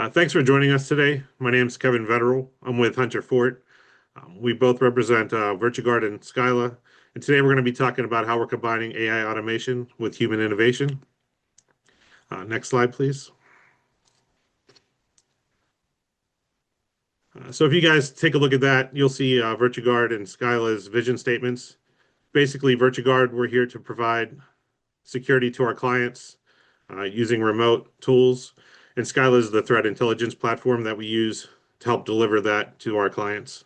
Thanks for joining us today. My name is Kevin Vetterl. I'm with Hunter Fort. We both represent VirtuGuard and Scylla, and today we're going to be talking about how we're combining AI automation with human innovation. Next slide, please. So if you guys take a look at that, you'll see VirtuGuard and Scylla's vision statements. Basically, VirtuGuard, we're here to provide security to our clients using remote tools, and Scylla is the threat intelligence platform that we use to help deliver that to our clients.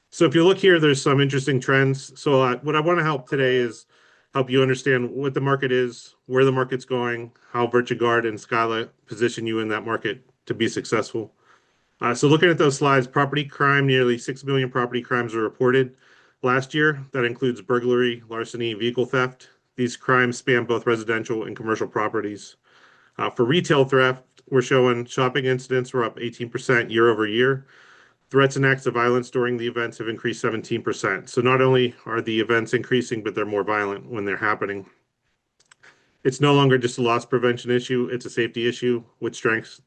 So if you look here, there's some interesting trends. So what I want to help today is help you understand what the market is, where the market's going, how VirtuGuard and Scylla position you in that market to be successful. So looking at those slides, property crime, nearly 6 million property crimes were reported last year. That includes burglary, larceny, vehicle theft. These crimes span both residential and commercial properties. For retail theft, we're showing shopping incidents were up 18% year over year. Threats and acts of violence during the events have increased 17%. So not only are the events increasing, but they're more violent when they're happening. It's no longer just a loss prevention issue, it's a safety issue, which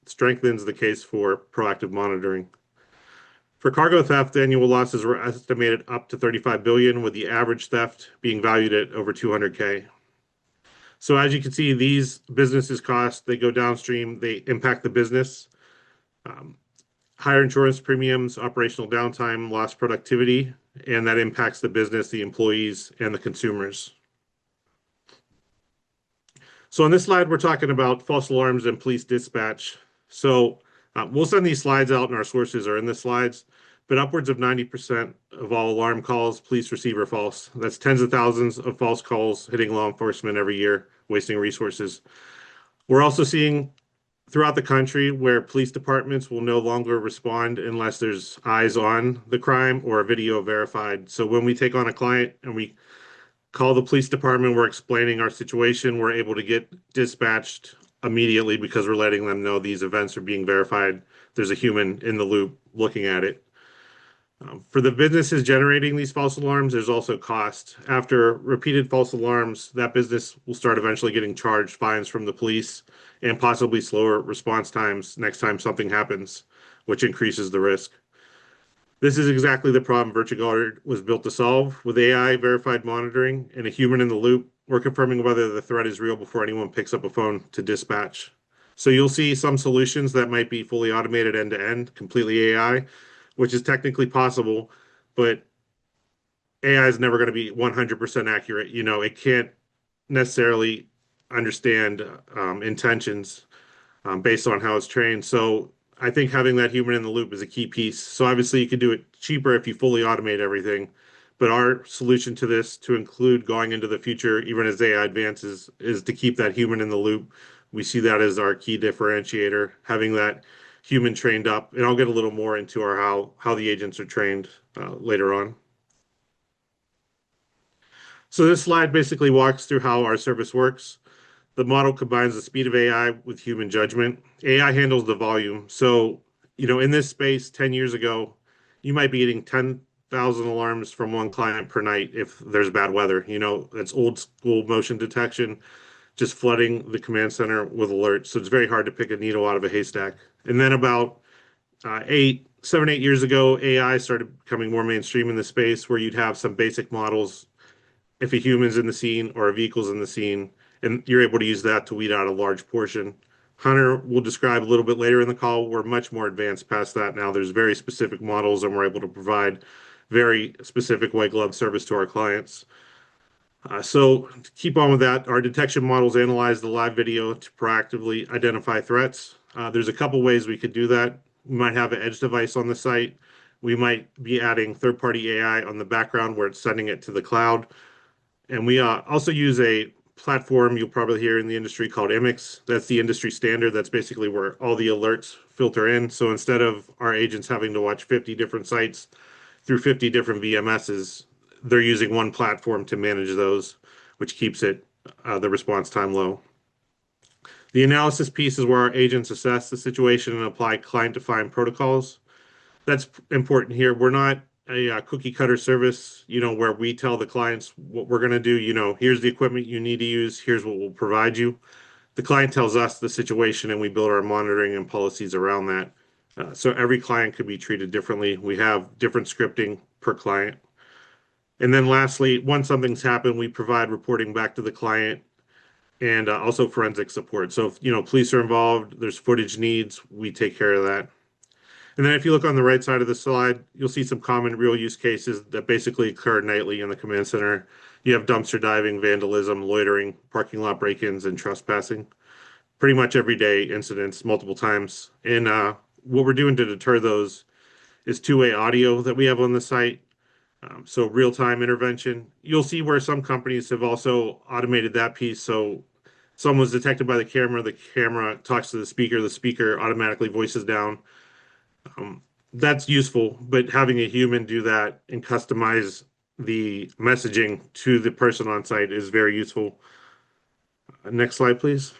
strengthens the case for proactive monitoring. For cargo theft, annual losses were estimated up to 35 billion, with the average theft being valued at over 200K. So as you can see, these businesses cost, they go downstream, they impact the business. Higher insurance premiums, operational downtime, lost productivity, and that impacts the business, the employees, and the consumers. So on this slide, we're talking about false alarms and police dispatch. So we'll send these slides out and our sources are in the slides, but upwards of 90% of all alarm calls police receive are false. That's tens of thousands of false calls hitting law enforcement every year, wasting resources. We're also seeing throughout the country where police departments will no longer respond unless there's eyes on the crime or a video verified. So when we take on a client and we call the police department, we're explaining our situation, we're able to get dispatched immediately because we're letting them know these events are being verified. There's a human in the loop looking at it. For the businesses generating these false alarms, there's also cost. After repeated false alarms, that business will start eventually getting charged fines from the police and possibly slower response times next time something happens, which increases the risk. This is exactly the problem VirtuGuard was built to solve. With AI verified monitoring and a human in the loop, we're confirming whether the threat is real before anyone picks up a phone to dispatch. So you'll see some solutions that might be fully automated end to end, completely AI, which is technically possible, but AI is never going to be 100% accurate. You know, it can't necessarily understand intentions based on how it's trained. So I think having that human in the loop is a key piece. So obviously you can do it cheaper if you fully automate everything. But our solution to this, to include going into the future, even as AI advances, is to keep that human in the loop. We see that as our key differentiator, having that human trained up. And I'll get a little more into our how the agents are trained later on. So this slide basically walks through how our service works. The model combines the speed of AI with human judgment. AI handles the volume. So, you know, in this space 10 years ago, you might be getting 10,000 alarms from one client per night if there's bad weather. You know, that's old school motion detection, just flooding the command center with alerts. So it's very hard to pick a needle out of a haystack. And then about 7, 8 years ago, AI started becoming more mainstream in the space where you'd have some basic models if a human's in the scene or a vehicle's in the scene, and you're able to use that to weed out a large portion. Hunter will describe a little bit later in the call. We're much more advanced past that now. There's very specific models, and we're able to provide very specific white glove service to our clients. So to keep on with that, our detection models analyze the live video to proactively identify threats. There's a couple ways we could do that. We might have an edge device on the site. We might be adding third-party AI on the background where it's sending it to the cloud. And we also use a platform you'll probably hear in the industry called IMIX. That's the industry standard. That's basically where all the alerts filter in. So instead of our agents having to watch 50 different sites through 50 different VMSs, they're using one platform to manage those, which keeps the response time low. The analysis piece is where our agents assess the situation and apply client-defined protocols. That's important here. We're not a cookie cutter service, you know, where we tell the clients what we're going to do. You know, here's the equipment you need to use. Here's what we'll provide you. The client tells us the situation and we build our monitoring and policies around that. So every client could be treated differently. We have different scripting per client. And then lastly, once something's happened, we provide reporting back to the client and also forensic support. So if police are involved, there's footage needs, we take care of that. And then if you look on the right side of the slide, you'll see some common real use cases that basically occur nightly in the command center. You have dumpster diving, vandalism, loitering, parking lot break-ins, and trespassing. Pretty much every day incidents multiple times. And what we're doing to deter those is two-way audio that we have on the site. So real-time intervention. You'll see where some companies have also automated that piece. So someone's detected by the camera talks to the speaker automatically voices down. That's useful, but having a human do that and customize the messaging to the person on site is very useful. Next slide, please.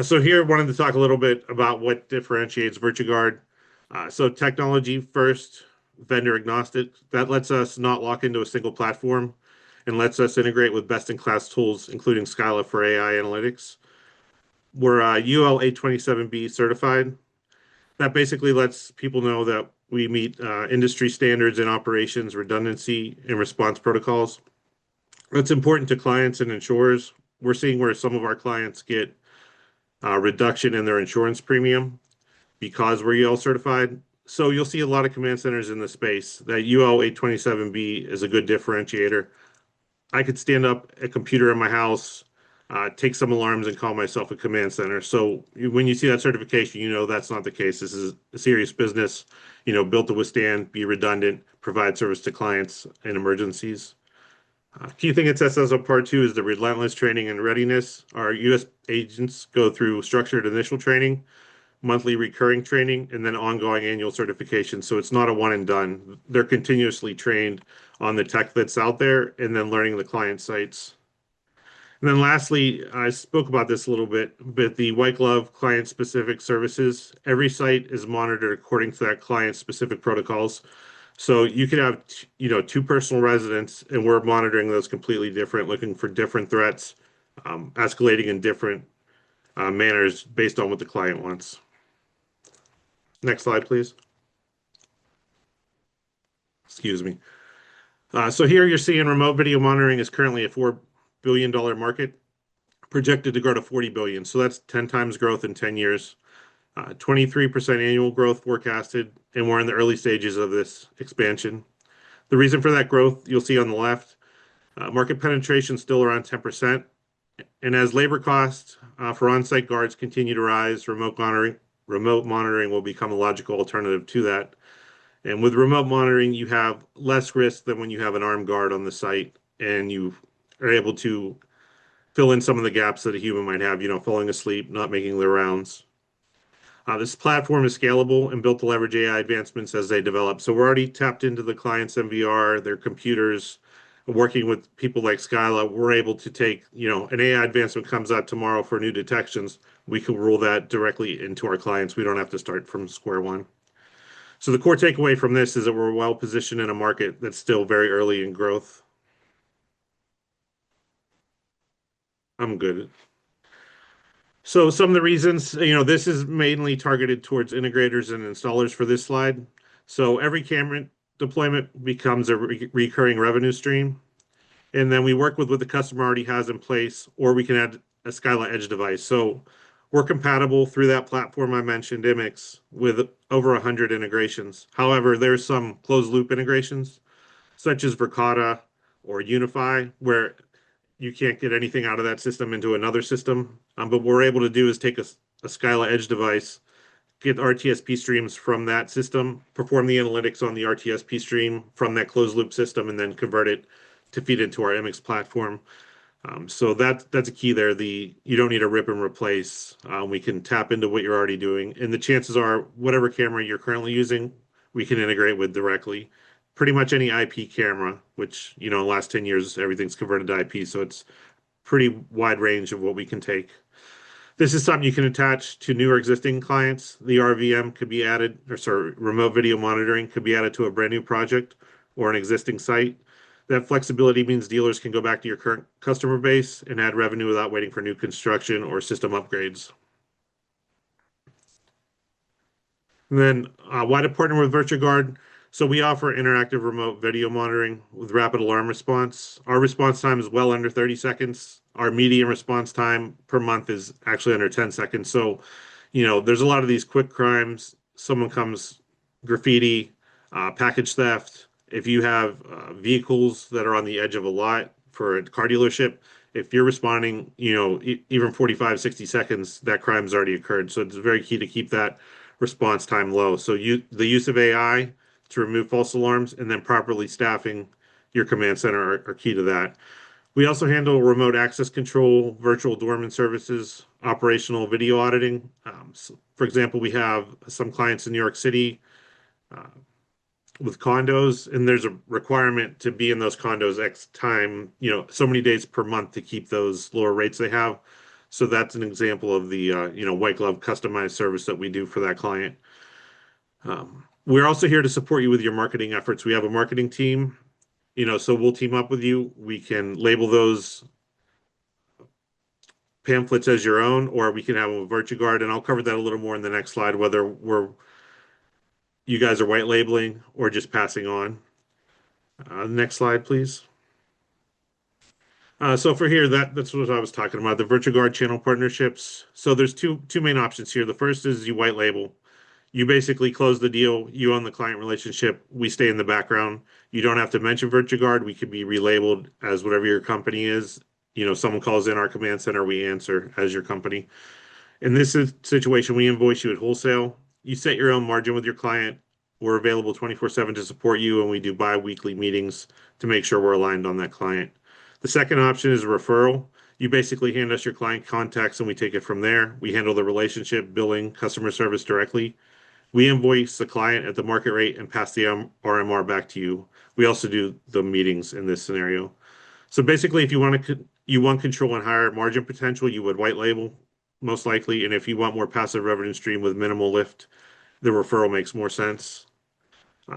So here, I wanted to talk a little bit about what differentiates VirtuGuard. So technology first, vendor agnostic. That lets us not lock into a single platform and lets us integrate with best-in-class tools, including Scylla for AI analytics. We're UL 827B certified. That basically lets people know that we meet industry standards in operations, redundancy, and response protocols. That's important to clients and insurers. We're seeing where some of our clients get reduction in their insurance premium because we're UL certified. So you'll see a lot of command centers in the space. That UL 827B is a good differentiator. I could stand up a computer in my house, take some alarms, and call myself a command center. So when you see that certification, you know that's not the case. This is a serious business, built to withstand, be redundant, provide service to clients in emergencies. Key thing it sets us apart too is the relentless training and readiness. Our U.S. agents go through structured initial training, monthly recurring training, and then ongoing annual certification. So it's not a one and done. They're continuously trained on the tech that's out there and then learning the client sites. And then lastly, I spoke about this a little bit, but the white glove client specific services, every site is monitored according to that client specific protocols. So you could have, two personal residents and we're monitoring those completely different, looking for different threats, escalating in different manners based on what the client wants. Next slide, please. Excuse me. So here you're seeing remote video monitoring is currently a $4 billion market, projected to grow to 40 billion. So that's 10 times growth in 10 years, 23% annual growth forecasted, and we're in the early stages of this expansion. The reason for that growth, you'll see on the left, market penetration still around 10%. And as labor costs for on-site guards continue to rise, remote monitoring will become a logical alternative to that. And with remote monitoring, you have less risk than when you have an armed guard on the site and you are able to fill in some of the gaps that a human might have, falling asleep, not making their rounds. This platform is scalable and built to leverage AI advancements as they develop. So we're already tapped into the client's MVR, their computers, working with people like Scylla. We're able to take, an AI advancement comes out tomorrow for new detections. We can roll that directly into our clients. We don't have to start from square one. So the core takeaway from this is that we're well positioned in a market that's still very early in growth. I'm good. So some of the reasons, this is mainly targeted towards integrators and installers for this slide. So every camera deployment becomes a recurring revenue stream. And then we work with what the customer already has in place, or we can add a Scylla Edge device. So we're compatible through that platform I mentioned, IMIX, with over 100 integrations. However, there's some closed loop integrations, such as Verkada or Unify, where you can't get anything out of that system into another system. But what we're able to do is take a Scylla Edge device, get RTSP streams from that system, perform the analytics on the RTSP stream from that closed loop system, and then convert it to feed into our MX platform. So that's a key there. You don't need to rip and replace. We can tap into what you're already doing. And the chances are whatever camera you're currently using, we can integrate with directly. Pretty much any IP camera, which, in the last 10 years, everything's converted to IP. So it's pretty wide range of what we can take. This is something you can attach to new or existing clients. The RVM could be added, remote video monitoring could be added to a brand new project or an existing site. That flexibility means dealers can go back to your current customer base and add revenue without waiting for new construction or system upgrades. And then why to partner with VirtuGuard? So we offer interactive remote video monitoring with rapid alarm response. Our response time is well under 30 seconds. Our median response time per month is actually under 10 seconds. So, there's a lot of these quick crimes. Someone comes, graffiti, package theft. If you have vehicles that are on the edge of a lot for a car dealership, if you're responding, even 45, 60 seconds, that crime's already occurred. So it's very key to keep that response time low. So the use of AI to remove false alarms and then properly staffing your command center are key to that. We also handle remote access control, virtual doorman services, operational video auditing. So for example, we have some clients in New York City uh, with condos, and there's a requirement to be in those condos X time, so many days per month to keep those lower rates they have. So that's an example of the white glove customized service that we do for that client. We're also here to support you with your marketing efforts. We have a marketing team, so we'll team up with you. We can label those pamphlets as your own, or we can have them with VirtuGuard, and I'll cover that a little more in the next slide, whether you guys are white labeling or just passing on. Next slide, please. So for here, that's what I was talking about, the VirtuGuard channel partnerships. So there's two main options here. The first is you white label. You basically close the deal. You own the client relationship. We stay in the background. You don't have to mention VirtuGuard. We could be relabeled as whatever your company is. Someone calls in our command center, we answer as your company. In this situation, we invoice you at wholesale. You set your own margin with your client. We're available 24/7 to support you, and we do bi-weekly meetings to make sure we're aligned on that client. The second option is a referral. You basically hand us your client contacts, and we take it from there. We handle the relationship, billing, customer service directly. We invoice the client at the market rate and pass the RMR back to you. We also do the meetings in this scenario. So basically, if you want control and higher margin potential, you would white label most likely. And if you want more passive revenue stream with minimal lift, the referral makes more sense.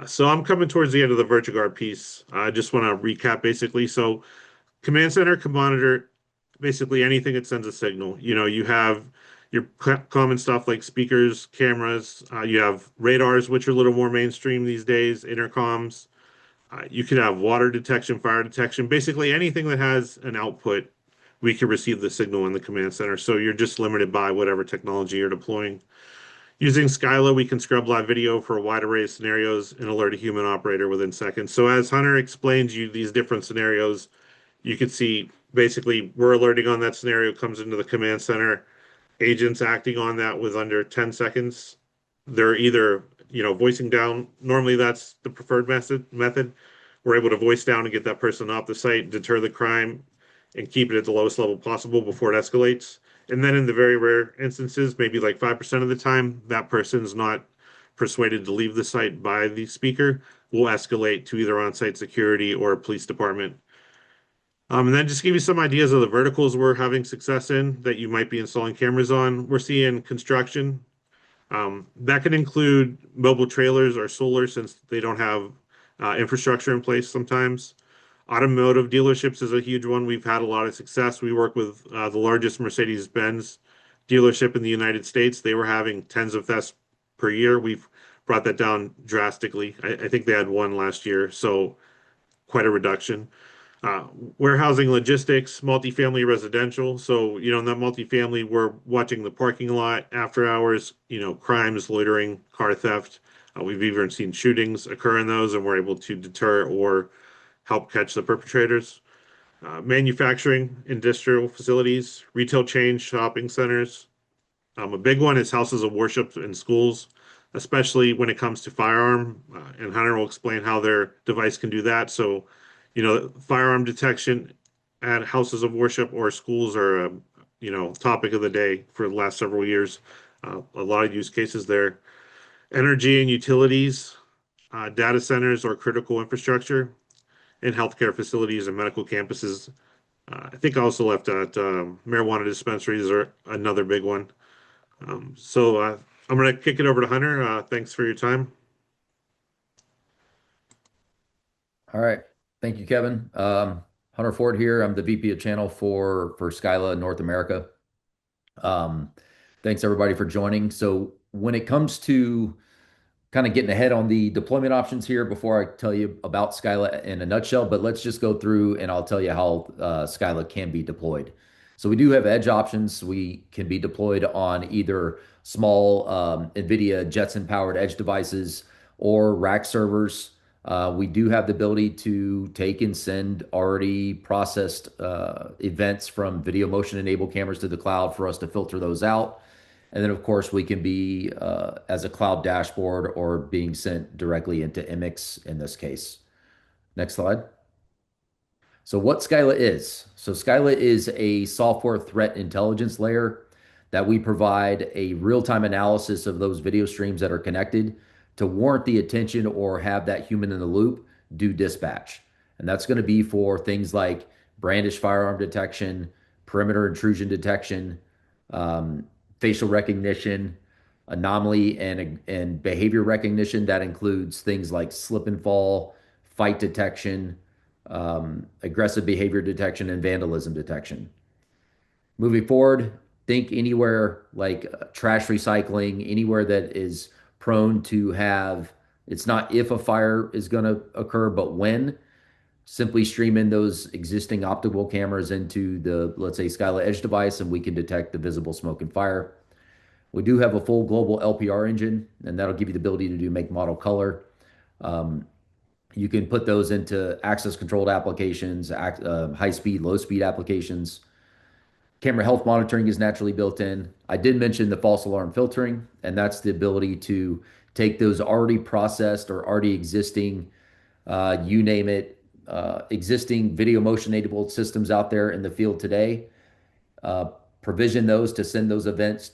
So I'm coming towards the end of the VirtuGuard piece. I just want to recap basically. So command center can monitor basically anything that sends a signal. You have your common stuff like speakers, cameras. You have radars, which are a little more mainstream these days, intercoms. You could have water detection, fire detection, basically anything that has an output, we can receive the signal in the command center. So you're just limited by whatever technology you're deploying. Using Scylla, we can scrub live video for a wide array of scenarios and alert a human operator within seconds. So as Hunter explains you these different scenarios, you can see basically we're alerting on that scenario, comes into the command center, agents acting on that with under 10 seconds. They're either, voicing down. Normally that's the preferred method. We're able to voice down and get that person off the site, deter the crime, and keep it at the lowest level possible before it escalates. And then in the very rare instances, maybe like 5% of the time, that person's not persuaded to leave the site by the speaker, we'll escalate to either on-site security or police department. And then just give you some ideas of the verticals we're having success in that you might be installing cameras on. We're seeing construction. That can include mobile trailers or solar since they don't have infrastructure in place sometimes. Automotive dealerships is a huge one. We've had a lot of success. We work with the largest Mercedes-Benz dealership in the United States. They were having tens of thefts per year. We've brought that down drastically. I think they had one last year, so quite a reduction. Uh, Warehousing, logistics, multifamily residential. So, in that multifamily, we're watching the parking lot after hours, crimes, loitering, car theft. We've even seen shootings occur in those, and we're able to deter or help catch the perpetrators. Manufacturing, industrial facilities, retail chains, shopping centers. A big one is houses of worship and schools, especially when it comes to firearm. And Hunter will explain how their device can do that. So, firearm detection at houses of worship or schools are a, topic of the day for the last several years. A lot of use cases there. Energy and utilities, data centers or critical infrastructure, and healthcare facilities and medical campuses. I think I also left out marijuana dispensaries are another big one. So I'm going to kick it over to Hunter. Thanks for your time. All right. Thank you, Kevin. Hunter Ford here. I'm the VP of Channel for Scylla North America. Um, Thanks everybody for joining. So when it comes to kind of getting ahead on the deployment options here before I tell you about Scylla in a nutshell, but let's just go through and I'll tell you how Scylla can be deployed. So we do have edge options. We can be deployed on either small NVIDIA Jetson powered edge devices or rack servers. We do have the ability to take and send already processed events from video motion enabled cameras to the cloud for us to filter those out. And then, of course, we can be as a cloud dashboard or being sent directly into MX in this case. Next slide. So what Scylla is. So Scylla is a software threat intelligence layer that we provide a real-time analysis of those video streams that are connected to warrant the attention or have that human in the loop do dispatch. And that's going to be for things like brandish firearm detection, perimeter intrusion detection, um, facial recognition, anomaly and behavior recognition. That includes things like slip and fall, fight detection, aggressive behavior detection, and vandalism detection. Moving forward, think anywhere like trash recycling, anywhere that is prone to have, it's not if a fire is going to occur, but when. Simply stream in those existing optical cameras into the, let's say, Scylla Edge device, and we can detect the visible smoke and fire. We do have a full global LPR engine, and that'll give you the ability to do make, model, color. Um, you can put those into access controlled applications, high speed, low speed applications. Camera health monitoring is naturally built in. I did mention the false alarm filtering, and that's the ability to take those already processed or already existing, you name it, existing video motion enabled systems out there in the field today, uh, provision those to send those events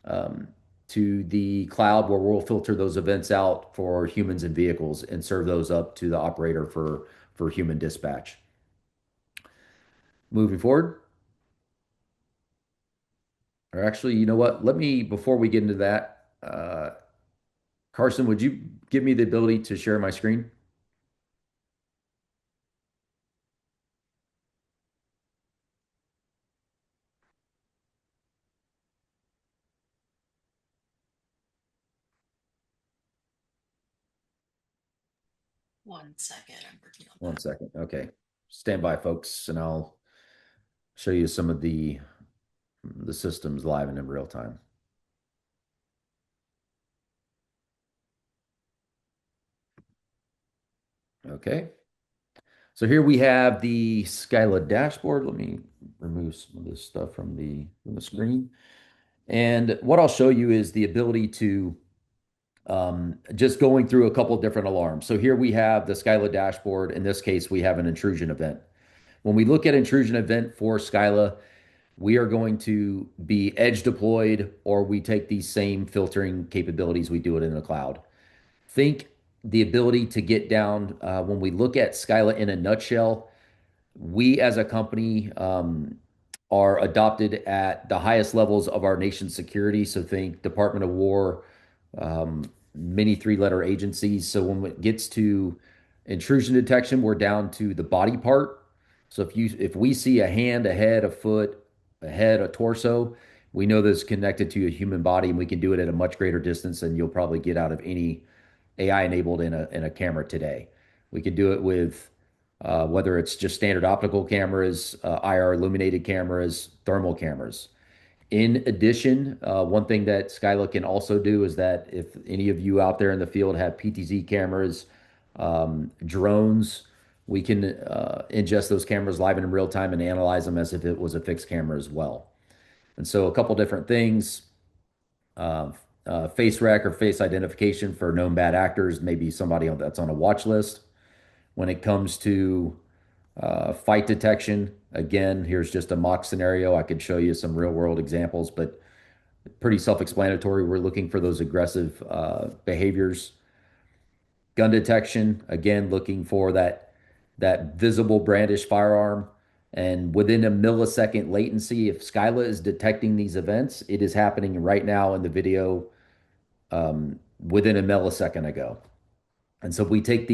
um, to the cloud where we'll filter those events out for humans and vehicles and serve those up to the operator for human dispatch. Moving forward, or actually, you know what? Let me, before we get into that, Carson, would you give me the ability to share my screen? 1 second. I'm working on One that. second. Okay. Stand by, folks, and I'll show you some of the systems live and in real time. Okay. So here we have the Scylla dashboard. Let me remove some of this stuff from the screen. And what I'll show you is the ability to just going through a couple different alarms. So here we have the Scylla dashboard. In this case, we have an intrusion event. When we look at intrusion event for Scylla, we are going to be edge deployed, or we take these same filtering capabilities, we do it in the cloud. Think the ability to get down, when we look at Scylla in a nutshell, we as a company are adopted at the highest levels of our nation's security. So think Department of War, many three-letter agencies. So when it gets to intrusion detection, we're down to the body part. So if we see a hand, a head, a foot, a head, a torso, we know that it's connected to a human body, and we can do it at a much greater distance than you'll probably get out of any AI enabled in a camera today. We can do it with whether it's just standard optical cameras, IR illuminated cameras, thermal cameras. In addition, one thing that Scylla can also do is that if any of you out there in the field have PTZ cameras, drones, we can ingest those cameras live and in real time and analyze them as if it was a fixed camera as well. And so a couple different things, uh, face rec or face identification for known bad actors, maybe somebody that's on a watch list. When it comes to fight detection, again, here's just a mock scenario. I could show you some real world examples, but pretty self-explanatory. We're looking for those aggressive behaviors. Gun detection, again, looking for that visible brandish firearm. And within a millisecond latency, if Scylla is detecting these events, it is happening right now in the video within a millisecond ago. And so we take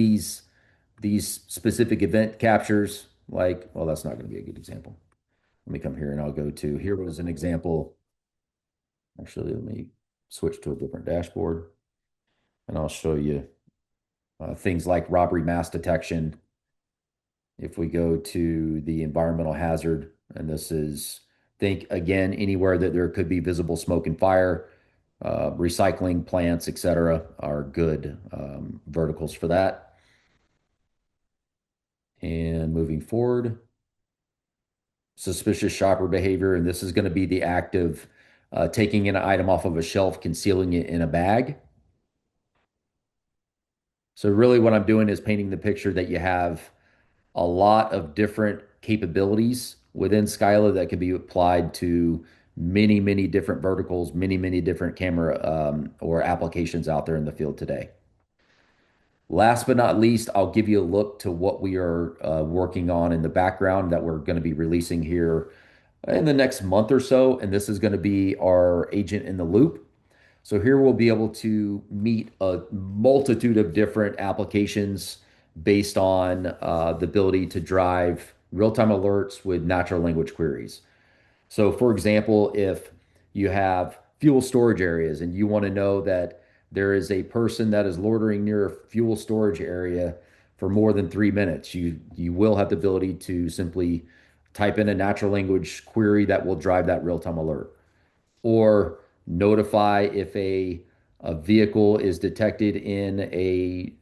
these specific event captures, like, well, that's not going to be a good example. Let me come here and I'll go to, here was an example. Actually, let me switch to a different dashboard and I'll show you things like robbery mass detection. If we go to the environmental hazard, and this is, think again, anywhere that there could be visible smoke and fire, recycling plants, etc., are good verticals for that. And moving forward, suspicious shopper behavior, and this is going to be the act of taking an item off of a shelf, concealing it in a bag. So really what I'm doing is painting the picture that you have a lot of different capabilities within Scylla that can be applied to many, many different verticals, many, many different camera or applications out there in the field today. Last but not least, I'll give you a look to what we are working on in the background that we're going to be releasing here in the next month or so. And this is going to be our agent in the loop. So here we'll be able to meet a multitude of different applications based on the ability to drive real-time alerts with natural language queries. So for example, if you have fuel storage areas and you want to know that there is a person that is loitering near a fuel storage area for more than 3 minutes, you will have the ability to simply type in a natural language query that will drive that real-time alert or notify if a vehicle is detected in a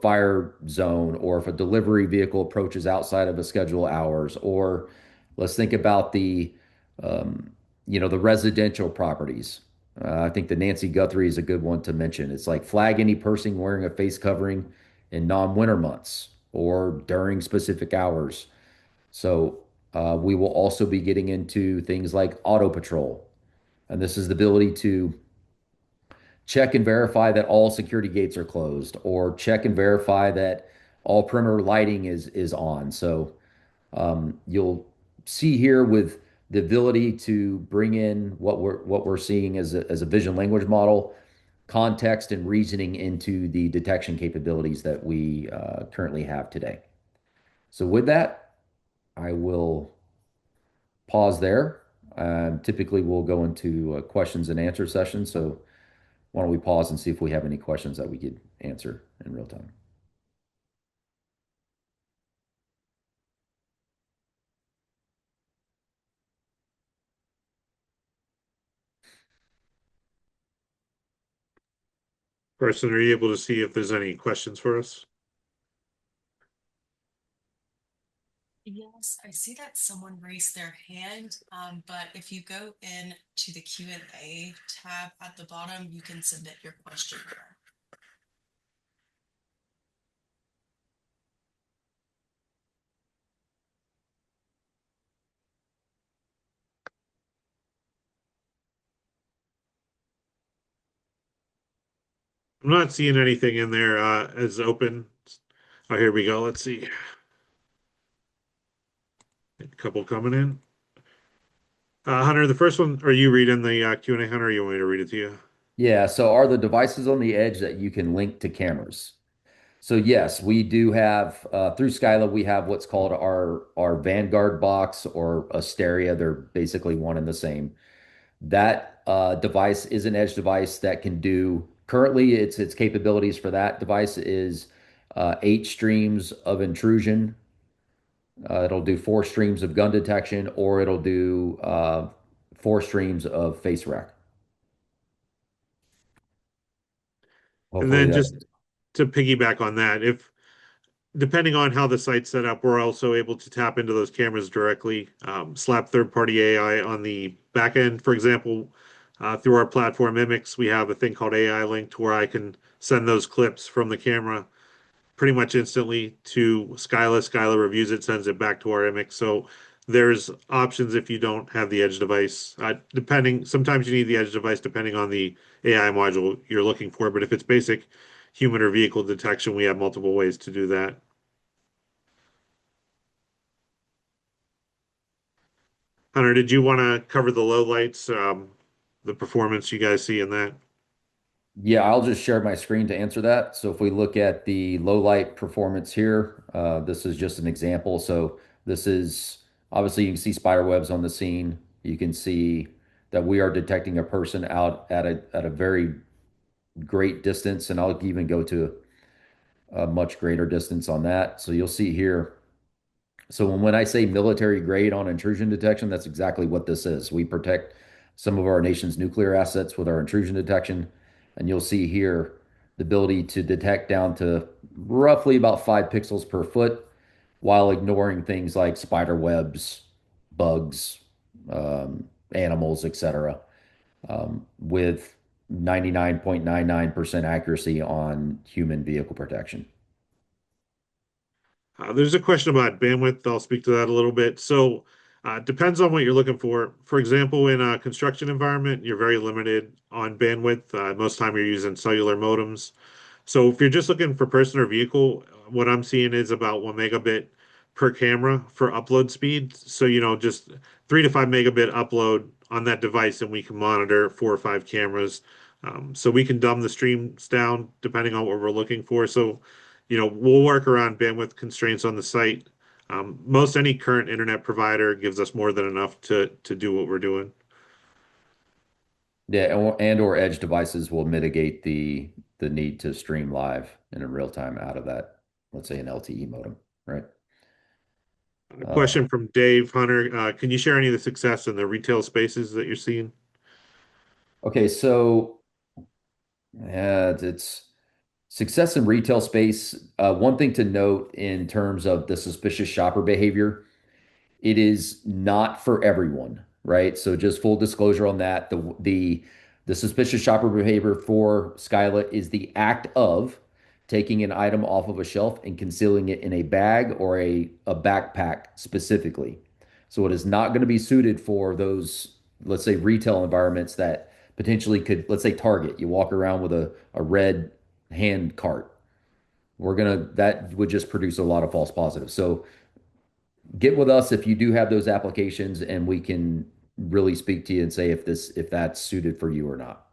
fire zone, or if a delivery vehicle approaches outside of a scheduled hours, or let's think about the residential properties. I think the Nancy Guthrie is a good one to mention. It's like flag any person wearing a face covering in non-winter months or during specific hours. So we will also be getting into things like auto patrol. And this is the ability to check and verify that all security gates are closed or check and verify that all perimeter lighting is on. So you'll see here with the ability to bring in what we're seeing as a vision language model, context and reasoning into the detection capabilities that we currently have today. So with that, I will pause there. Typically, we'll go into a questions and answer session. So why don't we pause and see if we have any questions that we could answer in real time? Carson, are you able to see if there's any questions for us? Yes, I see that someone raised their hand, but if you go in to the Q&A tab at the bottom, you can submit your question there. I'm not seeing anything in there as open. Oh, here we go. Let's see. A couple coming in. Hunter, the first one, are you reading the Q&A, Hunter, or you want me to read it to you? Yeah, so are the devices on the edge that you can link to cameras? So yes, we do have through Scylla, we have what's called our Vanguard box or Asteria. They're basically one and the same. That device is an edge device that can do currently its capabilities for that device is 8 streams of intrusion. It'll do 4 streams of gun detection, or it'll do 4 streams of face rack. And Hopefully then that. just to piggyback on that, if depending on how the site's set up, we're also able to tap into those cameras directly, slap third-party AI on the back end. For example, through our platform Mimics, we have a thing called AI Link where I can send those clips from the camera pretty much instantly to Scylla. Scylla reviews it, sends it back to our Mimics. So there's options if you don't have the edge device. Sometimes you need the edge device depending on the AI module you're looking for. But if it's basic human or vehicle detection, we have multiple ways to do that. Hunter, did you want to cover the low lights, the performance you guys see in that? Yeah, I'll just share my screen to answer that. So if we look at the low light performance here, this is just an example. So this is obviously you can see spider webs on the scene. You can see that we are detecting a person out at a very great distance, and I'll even go to a much greater distance on that. So you'll see here. So when I say military grade on intrusion detection, that's exactly what this is. We protect some of our nation's nuclear assets with our intrusion detection. And you'll see here the ability to detect down to roughly about 5 pixels per foot while ignoring things like spider webs, bugs, animals, etc., with 99.99% accuracy on human vehicle protection. There's a question about bandwidth. I'll speak to that a little bit. So, depends on what you're looking for. For example, in a construction environment, you're very limited on bandwidth. Most time you're using cellular modems. So if you're just looking for person or vehicle, what I'm seeing is about 1 megabit per camera for upload speed. So, just 3 to 5 megabit upload on that device, and we can monitor 4 or 5 cameras. So we can dumb the streams down depending on what we're looking for. So, we'll work around bandwidth constraints on the site. Most any current internet provider gives us more than enough to do what we're doing. Yeah, and or edge devices will mitigate the need to stream live and in real time out of that, let's say an LTE modem, right? A Uh, question from Dave Hunter. Can you share any of the success in the retail spaces that you're seeing? okay, so yeah, it's success in retail space. One thing to note in terms of the suspicious shopper behavior, it is not for everyone, right? So just full disclosure on that. The suspicious shopper behavior for Scylla is the act of taking an item off of a shelf and concealing it in a bag or a backpack specifically. So it is not going to be suited for those, let's say, retail environments that potentially could, let's say, Target. You walk around with a red hand cart. That would just produce a lot of false positives. So get with us if you do have those applications and we can really speak to you and say if that's suited for you or not.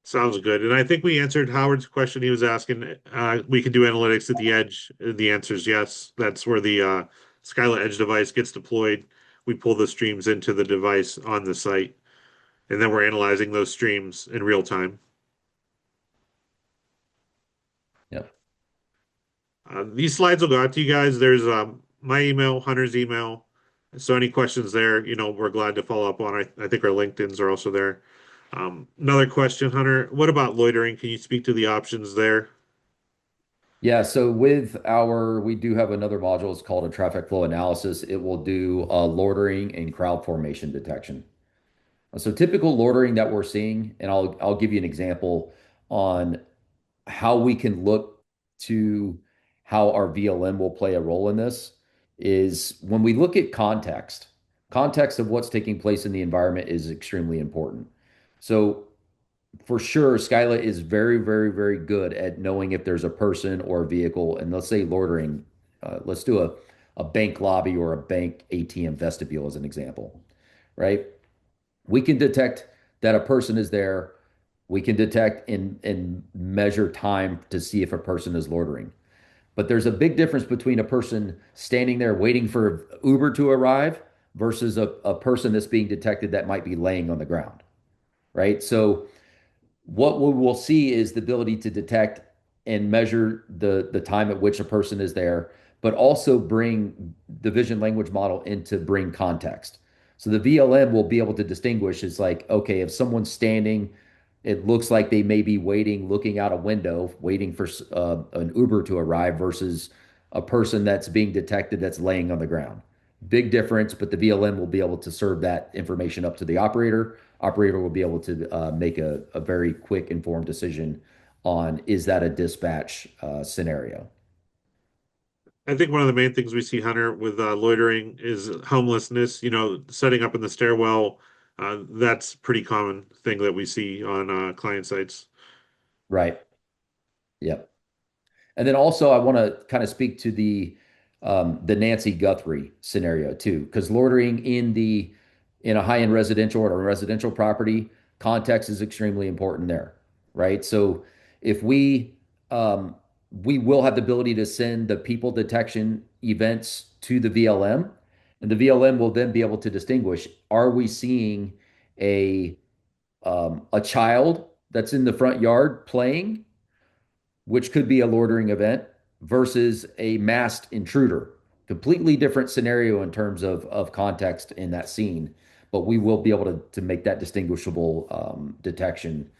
Sounds good. And I think we answered Howard's question. He was asking, we can do analytics at the edge. The answer is yes. That's where the Skyla Edge device gets deployed. We pull the streams into the device on the site, and then we're analyzing those streams in real time. Yep. These slides will go out to you guys. There's my email, Hunter's email. So any questions there, we're glad to follow up on. I think our LinkedIn's are also there. Another question, Hunter. What about loitering? Can you speak to the options there? Yeah, so we do have another module. It's called a traffic flow analysis. It will do loitering and crowd formation detection. So typical loitering that we're seeing, and I'll give you an example on how we can look to how our VLM will play a role in this is when we look at context of what's taking place in the environment is extremely important. So for sure, Scylla is very, very, very good at knowing if there's a person or a vehicle. And let's say loitering, let's do a bank lobby or a bank ATM vestibule as an example, right? We can detect that a person is there. We can detect and measure time to see if a person is loitering. But there's a big difference between a person standing there waiting for Uber to arrive versus a person that's being detected that might be laying on the ground, right? So what we will see is the ability to detect and measure the time at which a person is there, but also bring the vision language model in to bring context. So the VLM will be able to distinguish it's like, okay, if someone's standing, it looks like they may be waiting, looking out a window, waiting for an Uber to arrive versus a person that's being detected that's laying on the ground. Big difference, but the VLM will be able to serve that information up to the operator. Operator will be able to make a very quick, informed decision on is that a dispatch scenario. I think one of the main things we see, Hunter, with loitering is homelessness. Setting up in the stairwell. That's pretty common thing that we see on client sites. Right. Yep. And then also I want to kind of speak to the Nancy Guthrie scenario too, because loitering in a high-end residential or a residential property, context is extremely important there, right? So if we will have the ability to send the people detection events to the VLM, and the VLM will then be able to distinguish, are we seeing a child that's in the front yard playing, which could be a loitering event, versus a masked intruder. Completely different scenario in terms of context in that scene, but we will be able to make that distinguishable detection.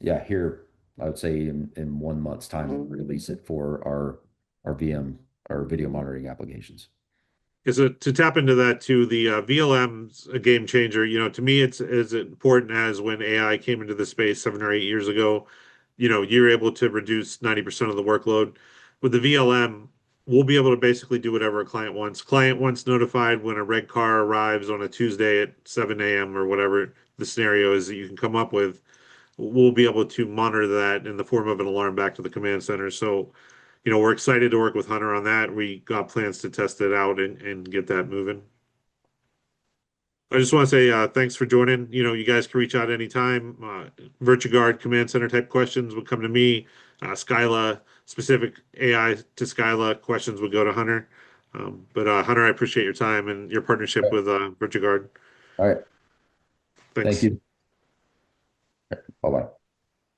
Yeah, here I would say in 1 month's time we'll release it for our VM, our video monitoring applications. Is it to tap into that too? The VLM's a game changer. To me, it's as important as when AI came into the space 7 or 8 years ago. You're able to reduce 90% of the workload. With the VLM, we'll be able to basically do whatever a client wants. Client wants notified when a red car arrives on a Tuesday at 7 a.m. or whatever the scenario is that you can come up with. We'll be able to monitor that in the form of an alarm back to the command center. So we're excited to work with Hunter on that. We got plans to test it out and get that moving. I just want to say thanks for joining. You guys can reach out anytime. VirtuGuard command center type questions would come to me. Scylla specific AI to Scylla questions would go to Hunter. But Hunter, I appreciate your time and your partnership with VirtuGuard. All right. Thank Thanks. you. Bye bye.